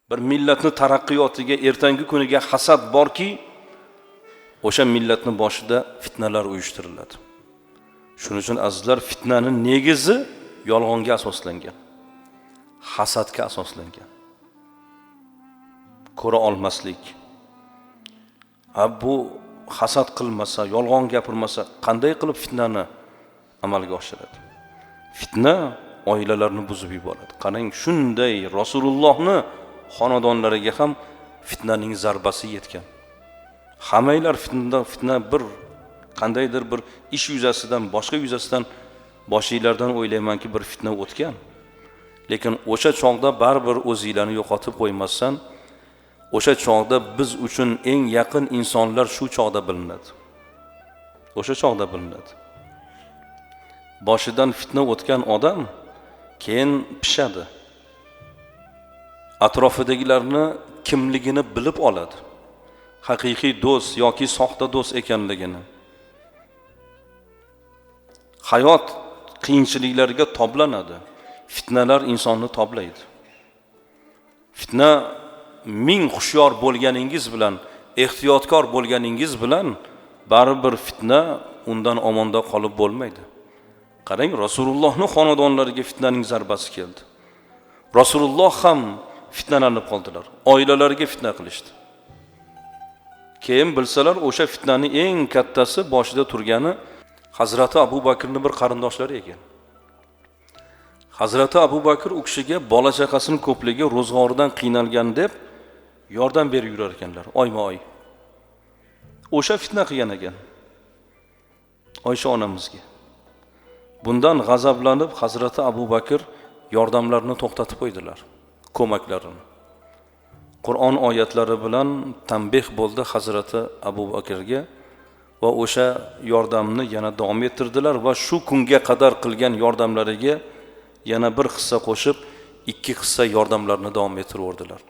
Bir millatning taraqqiyotiga, ertangi kuniga hasad borki, o'sha millatning boshida fitnalar uyushtiriladi. Shuning uchun azizlar, fitnaning negizi yolg'onga asoslangan, hasadga asoslangan. Ko'ra olmaslik. Bu hasad qilmasa, yolg'on gapirmasa, qanday qilib fitnani amalga oshiradi? Fitna oilalarni buzib yuboradi. Qarang, shunday Rasulullohning xonadonlariga ham fitnaning zarbasi yetgan. Hammanglar fitna bir qandaydir bir ish yuzasidan, boshqa yuzasidan boshingizlardan o'ylaymanki bir fitna o'tgan. Lekin o'sha chog'da baribir o'zinglarni yo'qotib qo'ymasdan, o'sha chog'da biz uchun eng yaqin insonlar shu chog'da bilinadi. O'sha chog'da bilinadi. Boshidan fitna o'tgan odam keyin pishadi. Atrofidagilarni kimligini bilib oladi. Haqiqiy do'st yoki soxta do'st ekanligini. Hayot qiyinchiliklariga toblanadi. Fitnalar insonni toblaydi. Fitna ming xushyor bo'lganingiz bilan, ehtiyotkor bo'lganingiz bilan baribir fitna undan omonda qolib bo'lmaydi. Qarang, Rasulullohning xonadonlariga fitnaning zarbasi keldi. Rasululloh ham fitnalanib qoldilar. Oilalariga fitna qilishdi. Keyin bilsalar, o'sha fitnaning eng kattasi boshida turgani Hazrati Abu Bakrning bir qarindoshlari ekan. Hazrati Abu Bakr u kishiga bola chaqasining ko'pligi, ro'zg'oridan qiynalgan deb yordam berib yurar ekanlar, oyma-oy. O'sha fitna qilgan ekan Oysha onamizga. Bundan g'azablanib Hazrati Abu Bakr yordamlarini to'xtatib qo'ydilar, ko'maklarini. Qur'on oyatlari bilan tanbeh bo'ldi Hazrati Abu Bakrga va o'sha yordamni yana davom ettirdilar va shu kunga qadar qilgan yordamlariga yana bir hissa qo'shib 2 hissa yordamlarini davom ettiraverdilar.